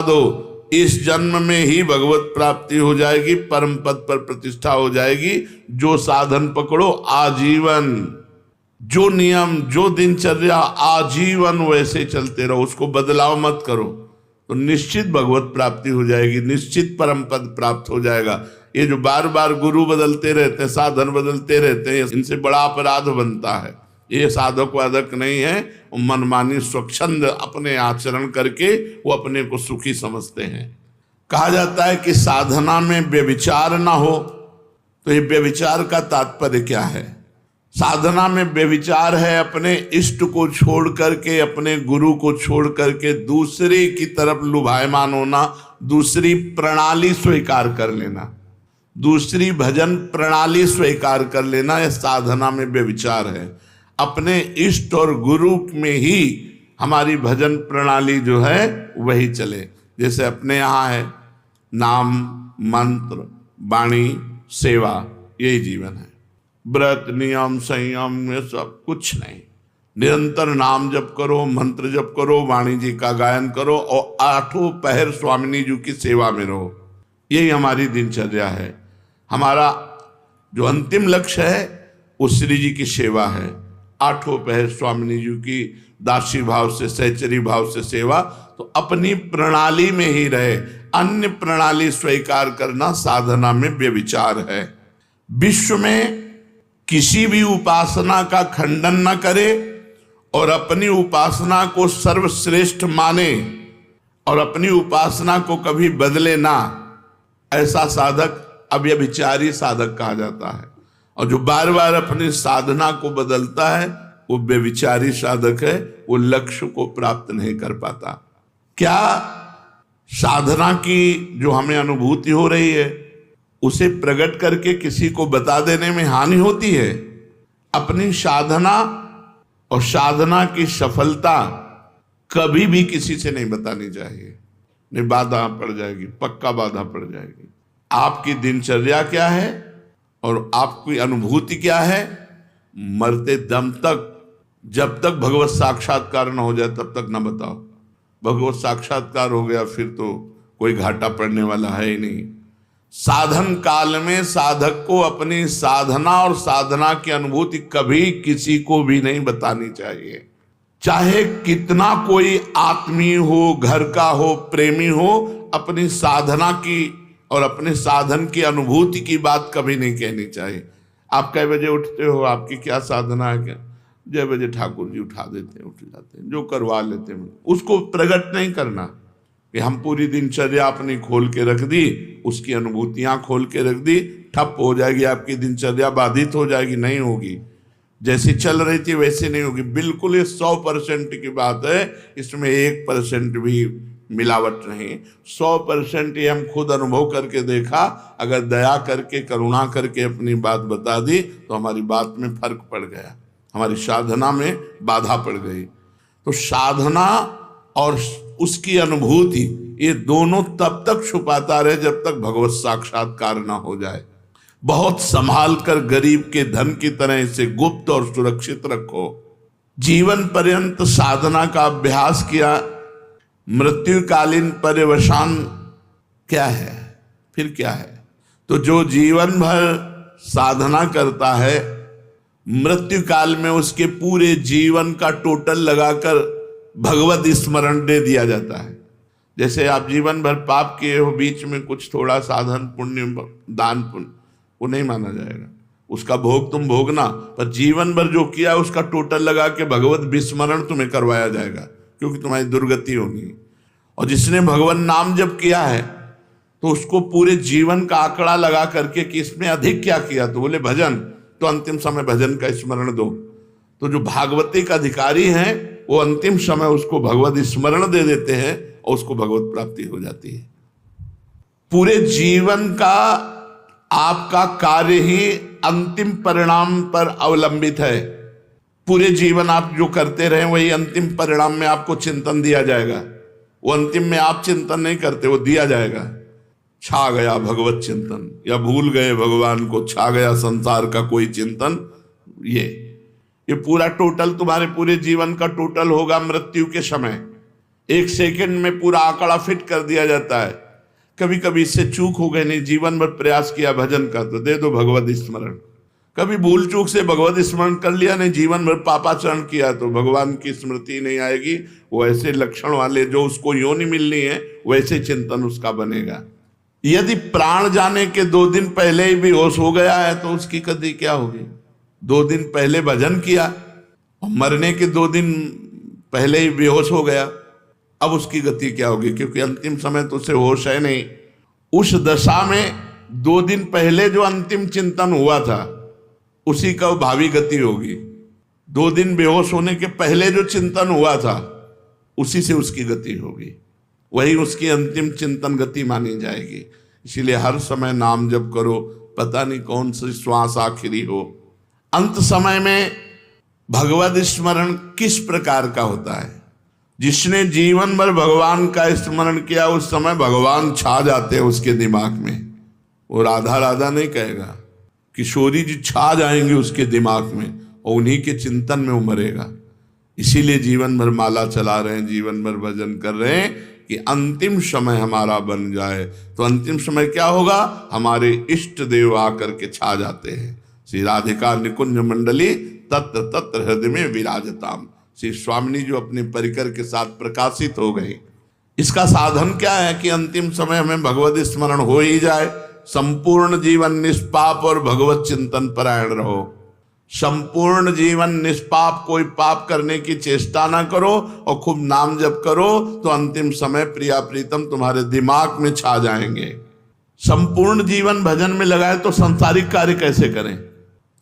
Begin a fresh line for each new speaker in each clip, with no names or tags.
दो, इस जन्म में ही भगवत प्राप्ति हो जाएगी, परम पद पर प्रतिष्ठा हो जाएगी। जो साधन पकड़ो आजीवन, जो नियम जो दिनचर्या आजीवन वैसे चलते रहो, उसको बदलाव मत करो, तो निश्चित भगवत प्राप्ति हो जाएगी, निश्चित परम पद प्राप्त हो जाएगा। ये जो बार बार गुरु बदलते रहते हैं, साधन बदलते रहते हैं, इनसे बड़ा अपराध बनता है। ये साधक वादक नहीं है, वो मनमानी स्वच्छंद अपने आचरण करके वो अपने को सुखी समझते हैं। कहा जाता है कि साधना में व्यभिचार ना हो, तो ये व्यभिचार का तात्पर्य क्या है? साधना में व्यभिचार है अपने इष्ट को छोड़ करके, अपने गुरु को छोड़ करके दूसरे की तरफ लुभायमान होना, दूसरी प्रणाली स्वीकार कर लेना, दूसरी भजन प्रणाली स्वीकार कर लेना, यह साधना में व्यभिचार है। अपने इष्ट और गुरु में ही हमारी भजन प्रणाली जो है वही चले। जैसे अपने यहाँ है नाम मंत्र वाणी सेवा, यही जीवन है। व्रत नियम संयम ये सब कुछ नहीं, निरंतर नाम जप करो, मंत्र जप करो, वाणी जी का गायन करो और आठों पहर स्वामिनी जी की सेवा में रहो। यही हमारी दिनचर्या है। हमारा जो अंतिम लक्ष्य है वो श्री जी की सेवा है। आठों पहर स्वामिनी जी की दासी भाव से, सहचरी भाव से सेवा, तो अपनी प्रणाली में ही रहे, अन्य प्रणाली स्वीकार करना साधना में व्यभिचार है। विश्व में किसी भी उपासना का खंडन न करे और अपनी उपासना को सर्वश्रेष्ठ माने और अपनी उपासना को कभी बदले ना, ऐसा साधक अव्यभिचारी साधक कहा जाता है। और जो बार बार अपनी साधना को बदलता है वो व्यभिचारी साधक है, वो लक्ष्य को प्राप्त नहीं कर पाता। क्या साधना की जो हमें अनुभूति हो रही है उसे प्रकट करके किसी को बता देने में हानि होती है? अपनी साधना और साधना की सफलता कभी भी किसी से नहीं बतानी चाहिए, नहीं बाधा पड़ जाएगी, पक्का बाधा पड़ जाएगी। आपकी दिनचर्या क्या है और आपकी अनुभूति क्या है, मरते दम तक, जब तक भगवत साक्षात्कार न हो जाए तब तक न बताओ। भगवत साक्षात्कार हो गया फिर तो कोई घाटा पड़ने वाला है ही नहीं। साधन काल में साधक को अपनी साधना और साधना की अनुभूति कभी किसी को भी नहीं बतानी चाहिए। चाहे कितना कोई आत्मीय हो, घर का हो, प्रेमी हो, अपनी साधना की और अपने साधन की अनुभूति की बात कभी नहीं कहनी चाहिए। आप कै बजे उठते हो, आपकी क्या साधना है, क्या 6 बजे ठाकुर जी उठा देते हैं, उठ जाते हैं, जो करवा लेते हैं, उसको प्रकट नहीं करना कि हम पूरी दिनचर्या अपनी खोल के रख दी, उसकी अनुभूतियां खोल के रख दी, ठप हो जाएगी आपकी दिनचर्या, बाधित हो जाएगी, नहीं होगी। जैसी चल रही थी वैसे नहीं होगी। बिल्कुल ये 100% की बात है, इसमें 1% भी मिलावट नहीं। 100% ये हम खुद अनुभव करके देखा। अगर दया करके करुणा करके अपनी बात बता दी तो हमारी बात में फर्क पड़ गया, हमारी साधना में बाधा पड़ गई। तो साधना और उसकी अनुभूति ये दोनों तब तक छुपाता रहे जब तक भगवत साक्षात्कार ना हो जाए। बहुत संभाल कर गरीब के धन की तरह इसे गुप्त और सुरक्षित रखो। जीवन पर्यंत साधना का अभ्यास किया, मृत्युकालीन पर्यवसान क्या है, फिर क्या है? तो जो जीवन भर साधना करता है, मृत्यु काल में उसके पूरे जीवन का टोटल लगाकर भगवत स्मरण दे दिया जाता है। जैसे आप जीवन भर पाप किए हो, बीच में कुछ थोड़ा साधन पुण्य दान पुण्य, वो नहीं माना जाएगा, उसका भोग तुम भोगना, पर जीवन भर जो किया उसका टोटल लगा के भगवत विस्मरण तुम्हें करवाया जाएगा, क्योंकि तुम्हारी दुर्गति होगी। और जिसने भगवान नाम जप किया है तो उसको पूरे जीवन का आंकड़ा लगा करके कि इसमें अधिक क्या किया, तो बोले भजन, तो अंतिम समय भजन का स्मरण दो। तो जो भागवतिक अधिकारी हैं वो अंतिम समय उसको भगवत स्मरण दे देते हैं और उसको भगवत प्राप्ति हो जाती है। पूरे जीवन का आपका कार्य ही अंतिम परिणाम पर अवलंबित है। पूरे जीवन आप जो करते रहे वही अंतिम परिणाम में आपको चिंतन दिया जाएगा। वो अंतिम में आप चिंतन नहीं करते, वो दिया जाएगा। छा गया भगवत चिंतन, या भूल गए भगवान को, छा गया संसार का कोई चिंतन, ये पूरा टोटल तुम्हारे पूरे जीवन का टोटल होगा मृत्यु के समय। 1 सेकंड में पूरा आंकड़ा फिट कर दिया जाता है। कभी कभी इससे चूक हो गए, नहीं जीवन भर प्रयास किया भजन का, तो दे दो भगवत स्मरण। कभी भूल चूक से भगवत स्मरण कर लिया, नहीं जीवन भर पापाचरण किया, तो भगवान की स्मृति नहीं आएगी। वो ऐसे लक्षण वाले जो उसको योनि मिलनी है वैसे चिंतन उसका बनेगा। यदि प्राण जाने के 2 दिन पहले ही बेहोश हो गया है तो उसकी गति क्या होगी? 2 दिन पहले भजन किया और मरने के 2 दिन पहले ही बेहोश हो गया, अब उसकी गति क्या होगी? क्योंकि अंतिम समय तो उसे होश है नहीं। उस दशा में 2 दिन पहले जो अंतिम चिंतन हुआ था उसी का भावी गति होगी। 2 दिन बेहोश होने के पहले जो चिंतन हुआ था उसी से उसकी गति होगी, वही उसकी अंतिम चिंतन गति मानी जाएगी। इसीलिए हर समय नाम जप करो, पता नहीं कौन सी श्वास आखिरी हो। अंत समय में भगवत स्मरण किस प्रकार का होता है? जिसने जीवन भर भगवान का स्मरण किया उस समय भगवान छा जाते हैं उसके दिमाग में। वो राधा राधा नहीं कहेगा, किशोरी जी छा जाएंगे उसके दिमाग में और उन्हीं के चिंतन में वो मरेगा। इसीलिए जीवन भर माला चला रहे हैं, जीवन भर भजन कर रहे हैं कि अंतिम समय हमारा बन जाए। तो अंतिम समय क्या होगा? हमारे इष्ट देव आकर के छा जाते हैं। श्री राधिका निकुंज मंडली तत्र तत्र हृदय में विराजताम। श्री स्वामिनी जो अपने परिकर के साथ प्रकाशित हो गई। इसका साधन क्या है कि अंतिम समय हमें भगवत स्मरण हो ही जाए। संपूर्ण जीवन निष्पाप और भगवत चिंतन परायण रहो। संपूर्ण जीवन निष्पाप, कोई पाप करने की चेष्टा ना करो और खूब नाम जप करो, तो अंतिम समय प्रिया प्रीतम तुम्हारे दिमाग में छा जाएंगे। संपूर्ण जीवन भजन में लगाए तो सांसारिक कार्य कैसे करें?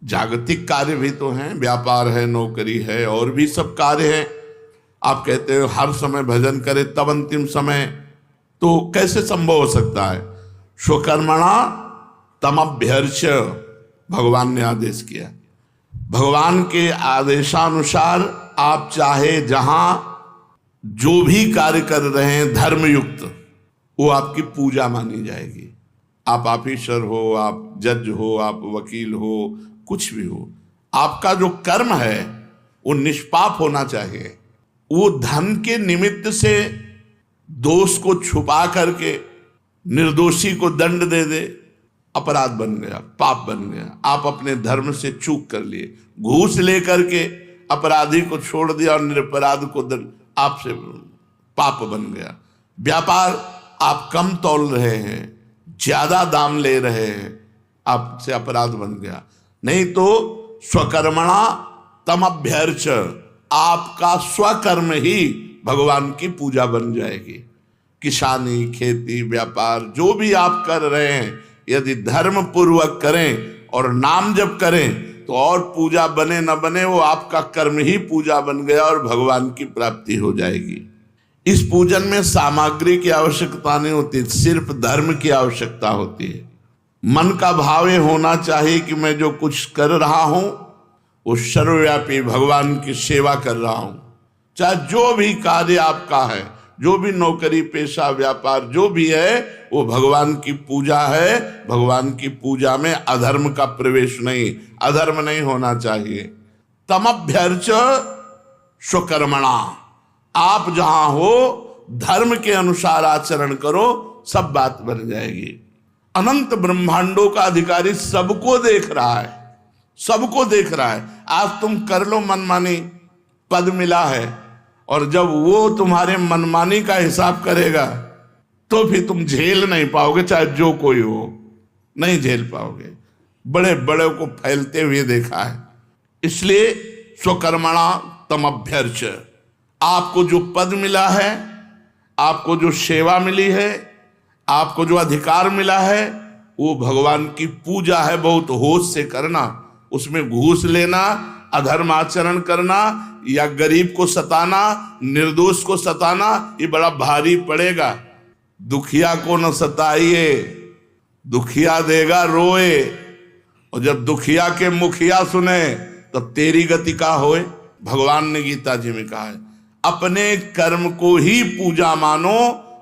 जागतिक कार्य भी तो हैं, व्यापार है, नौकरी है, और भी सब कार्य है। आप कहते हो हर समय भजन करे तब अंतिम समय, तो कैसे संभव हो सकता है? स्वकर्मणा तमभ्यर्च भगवान ने आदेश किया। भगवान के आदेशानुसार आप चाहे जहां जो भी कार्य कर रहे हैं धर्मयुक्त, वो आपकी पूजा मानी जाएगी। आप ऑफिसर हो, आप जज हो, आप वकील हो, कुछ भी हो, आपका जो कर्म है वो निष्पाप होना चाहिए। वो धन के निमित्त से दोष को छुपा करके निर्दोषी को दंड दे दे, अपराध बन गया, पाप बन गया। आप अपने धर्म से चूक कर लिए, घूस लेकर के अपराधी को छोड़ दिया और निरपराध को दंड, आपसे पाप बन गया। व्यापार आप कम तौल रहे हैं, ज्यादा दाम ले रहे हैं, आपसे अपराध बन गया। नहीं तो स्वकर्मणा तमभ्यर्च, आपका स्वकर्म ही भगवान की पूजा बन जाएगी। किसानी, खेती, व्यापार जो भी आप कर रहे हैं, यदि धर्म पूर्वक करें और नाम जप करें तो और पूजा बने न बने, वो आपका कर्म ही पूजा बन गया और भगवान की प्राप्ति हो जाएगी। इस पूजन में सामग्री की आवश्यकता नहीं होती, सिर्फ धर्म की आवश्यकता होती है। मन का भाव ये होना चाहिए कि मैं जो कुछ कर रहा हूं वो सर्वव्यापी भगवान की सेवा कर रहा हूं। चाहे जो भी कार्य आपका है, जो भी नौकरी, पेशा, व्यापार जो भी है, वो भगवान की पूजा है। भगवान की पूजा में अधर्म का प्रवेश नहीं, अधर्म नहीं होना चाहिए। तमभ्यर्च स्वकर्मणा, आप जहां हो धर्म के अनुसार आचरण करो, सब बात बन जाएगी। अनंत ब्रह्मांडों का अधिकारी सबको देख रहा है, सबको देख रहा है। आज तुम कर लो मनमानी, पद मिला है, और जब वो तुम्हारे मनमानी का हिसाब करेगा तो फिर तुम झेल नहीं पाओगे, चाहे जो कोई हो, नहीं झेल पाओगे। बड़े बड़े को फैलते हुए देखा है। इसलिए स्वकर्मणा तमभ्यर्च, आपको जो पद मिला है, आपको जो सेवा मिली है, आपको जो अधिकार मिला है, वो भगवान की पूजा है। बहुत होश से करना, उसमें घूस लेना, अधर्म आचरण करना या गरीब को सताना, निर्दोष को सताना, ये बड़ा भारी पड़ेगा। दुखिया को न सताइए, दुखिया देगा रोए, और जब दुखिया के मुखिया सुने तब तेरी गति का होए। भगवान ने गीता जी में कहा है, अपने कर्म को ही पूजा मानो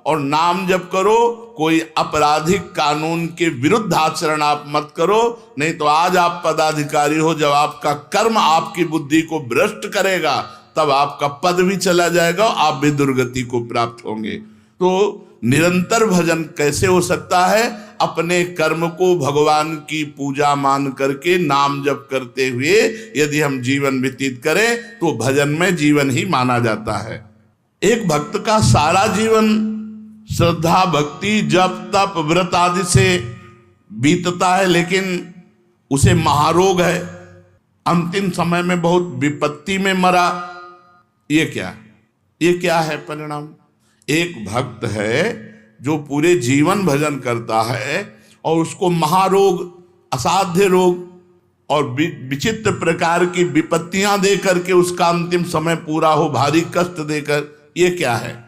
और नाम जप करो। कोई आपराधिक कानून के विरुद्ध आचरण आप मत करो, नहीं तो आज आप पदाधिकारी हो, जब आपका कर्म आपकी बुद्धि को भ्रष्ट करेगा तब आपका पद भी चला जाएगा, आप भी दुर्गति को प्राप्त होंगे। तो निरंतर भजन कैसे हो सकता है? अपने कर्म को भगवान की पूजा मान करके नाम जप करते हुए यदि हम जीवन व्यतीत करें तो भजन में जीवन ही माना जाता है। एक भक्त का सारा जीवन श्रद्धा भक्ति जप तप व्रत आदि से बीतता है, लेकिन उसे महारोग है, अंतिम समय में बहुत विपत्ति में मरा। ये क्या है परिणाम? एक भक्त है जो पूरे जीवन भजन करता है और उसको महारोग, असाध्य रोग और विचित्र प्रकार की विपत्तियां दे करके उसका अंतिम समय पूरा हो, भारी कष्ट देकर, ये क्या है?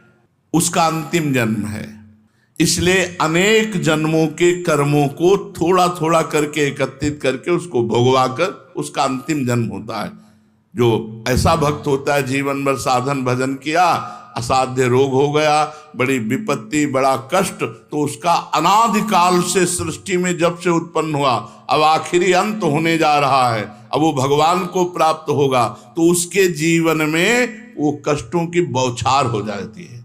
उसका अंतिम जन्म है। इसलिए अनेक जन्मों के कर्मों को थोड़ा थोड़ा करके एकत्रित करके उसको भोगवा कर उसका अंतिम जन्म होता है। जो ऐसा भक्त होता है जीवन भर साधन भजन किया, असाध्य रोग हो गया, बड़ी विपत्ति, बड़ा कष्ट, तो उसका अनादिकाल से सृष्टि में जब से उत्पन्न हुआ, अब आखिरी अंत होने जा रहा है, अब वो भगवान को प्राप्त होगा, तो उसके जीवन में वो कष्टों की बौछार हो जाती है।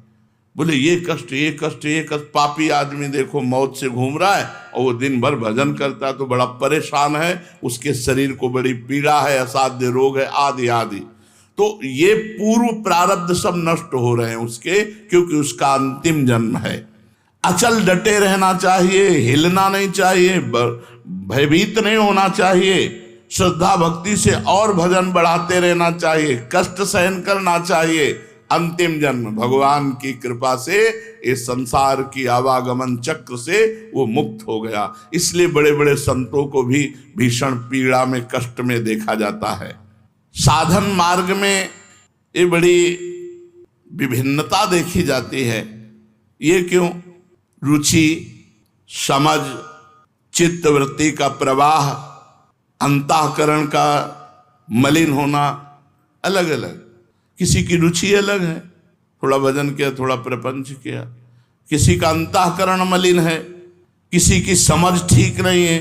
बोले ये कष्ट, ये कष्ट, ये कष्ट। पापी आदमी देखो मौत से घूम रहा है और वो दिन भर भजन करता है तो बड़ा परेशान है, उसके शरीर को बड़ी पीड़ा है, असाध्य रोग है, आदि आदि। तो ये पूर्व प्रारब्ध सब नष्ट हो रहे हैं उसके, क्योंकि उसका अंतिम जन्म है। अचल डटे रहना चाहिए, हिलना नहीं चाहिए, भयभीत नहीं होना चाहिए, श्रद्धा भक्ति से और भजन बढ़ाते रहना चाहिए, कष्ट सहन करना चाहिए। अंतिम जन्म भगवान की कृपा से इस संसार की आवागमन चक्र से वो मुक्त हो गया। इसलिए बड़े बड़े संतों को भी भीषण पीड़ा में, कष्ट में देखा जाता है। साधन मार्ग में ये बड़ी विभिन्नता देखी जाती है। ये क्यों? रुचि, समझ, चित्त वृत्ति का प्रवाह, अंतःकरण का मलिन होना अलग अलग। किसी की रुचि अलग है, थोड़ा भजन किया, थोड़ा प्रपंच किया। किसी का अंतःकरण मलिन है, किसी की समझ ठीक नहीं है,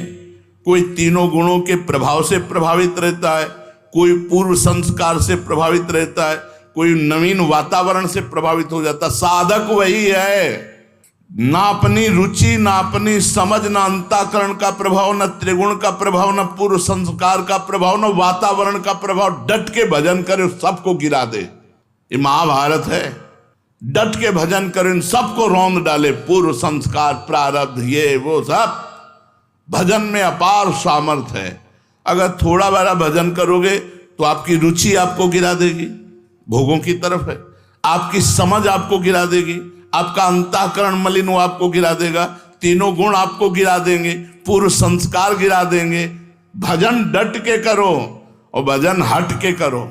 कोई तीनों गुणों के प्रभाव से प्रभावित रहता है, कोई पूर्व संस्कार से प्रभावित रहता है, कोई नवीन वातावरण से प्रभावित हो जाता। साधक वही है, ना अपनी रुचि, ना अपनी समझ, ना अंतःकरण का प्रभाव, न त्रिगुण का प्रभाव, न पूर्व संस्कार का प्रभाव, न वातावरण का प्रभाव। डट के भजन करे, सबको गिरा दे। ये महाभारत है। डट के भजन करे, इन सबको रौंद डाले। पूर्व संस्कार, प्रारब्ध, ये वो सब। भजन में अपार सामर्थ्य है। अगर थोड़ा बड़ा भजन करोगे तो आपकी रुचि आपको गिरा देगी, भोगों की तरफ है। आपकी समझ आपको गिरा देगी, आपका अंतःकरण मलिन वो आपको गिरा देगा, तीनों गुण आपको गिरा देंगे, पूर्व संस्कार गिरा देंगे। भजन डट के करो और भजन हट के करो।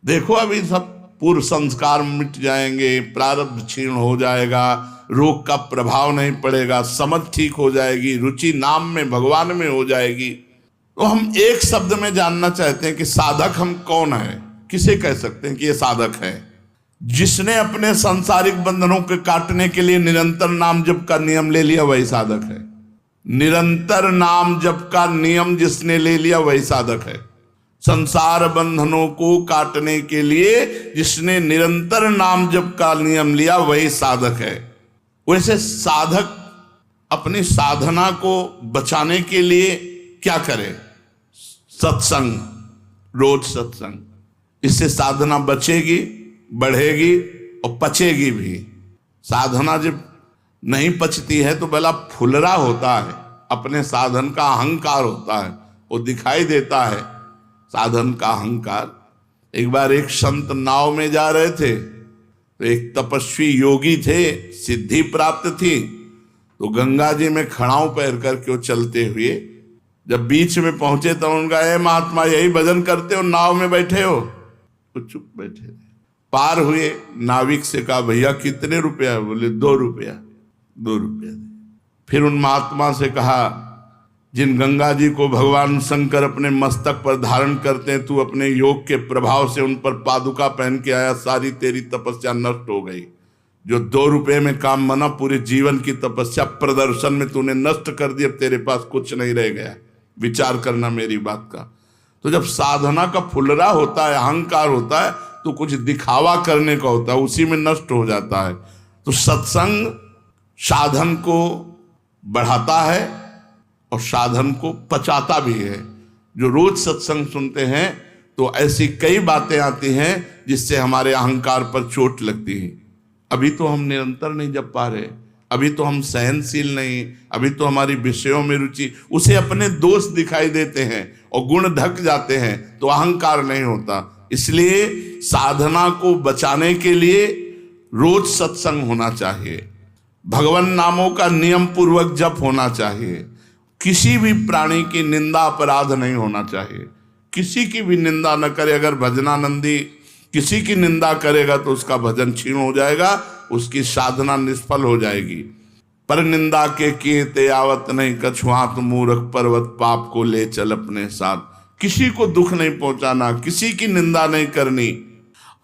देखो अभी सब पूर्व संस्कार मिट जाएंगे, प्रारब्ध क्षीण हो जाएगा, रोग का प्रभाव नहीं पड़ेगा, समझ ठीक हो जाएगी, रुचि नाम में भगवान में हो जाएगी। तो हम एक शब्द में जानना चाहते हैं कि साधक हम कौन है? किसे कह सकते हैं कि ये साधक है? जिसने अपने सांसारिक बंधनों के काटने के लिए निरंतर नाम जप का नियम ले लिया, वही साधक है। निरंतर नाम जप का नियम जिसने ले लिया वही साधक है। संसार बंधनों को काटने के लिए जिसने निरंतर नाम जप का नियम लिया वही साधक है। वैसे साधक अपनी साधना को बचाने के लिए क्या करे? सत्संग, रोज सत्संग। इससे साधना बचेगी, बढ़ेगी और पचेगी भी। साधना जब नहीं पचती है तो भला फुलरा होता है, अपने साधन का अहंकार होता है, वो दिखाई देता है साधन का अहंकार। एक बार एक संत नाव में जा रहे थे तो एक तपस्वी योगी थे, सिद्धि प्राप्त थी, तो गंगा जी में खड़ाऊ पैर करके वो चलते हुए जब बीच में पहुंचे तो उनका, ए महात्मा यही भजन करते हो, नाव में बैठे हो? तो चुप बैठे थे। पार हुए, नाविक से कहा भैया कितने रुपया? बोले 2 रुपया। 2 रुपया। फिर उन महात्मा से कहा जिन गंगा जी को भगवान शंकर अपने मस्तक पर धारण करते हैं, तू अपने योग के प्रभाव से उन पर पादुका पहन के आया, सारी तेरी तपस्या नष्ट हो गई। जो 2 रुपये में काम बना, पूरे जीवन की तपस्या प्रदर्शन में तूने नष्ट कर दी, अब तेरे पास कुछ नहीं रह गया। विचार करना मेरी बात का। तो जब साधना का फुलरा होता है, अहंकार होता है, तो कुछ दिखावा करने का होता है, उसी में नष्ट हो जाता है। तो सत्संग साधन को बढ़ाता है और साधन को पचाता भी है। जो रोज सत्संग सुनते हैं तो ऐसी कई बातें आती हैं जिससे हमारे अहंकार पर चोट लगती है। अभी तो हम निरंतर नहीं जप पा रहे, अभी तो हम सहनशील नहीं, अभी तो हमारी विषयों में रुचि, उसे अपने दोष दिखाई देते हैं और गुण ढक जाते हैं, तो अहंकार नहीं होता। इसलिए साधना को बचाने के लिए रोज सत्संग होना चाहिए, भगवान नामों का नियम पूर्वक जप होना चाहिए, किसी भी प्राणी की निंदा अपराध नहीं होना चाहिए, किसी की भी निंदा न करे। अगर भजनानंदी किसी की निंदा करेगा तो उसका भजन क्षीण हो जाएगा, उसकी साधना निष्फल हो जाएगी। पर निंदा के किए ते आवत नहीं, कछुआत मूर्ख पर्वत पाप को ले चल अपने साथ। किसी को दुख नहीं पहुंचाना, किसी की निंदा नहीं करनी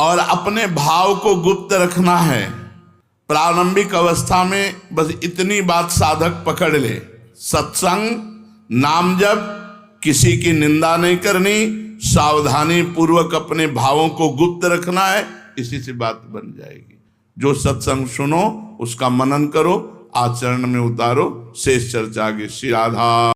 और अपने भाव को गुप्त रखना है। प्रारंभिक अवस्था में बस इतनी बात साधक पकड़ ले, सत्संग, नाम जप, किसी की निंदा नहीं करनी, सावधानी पूर्वक अपने भावों को गुप्त रखना है, इसी से बात बन जाएगी। जो सत्संग सुनो उसका मनन करो, आचरण में उतारो। शेष चर्चा आगे। श्री राधा।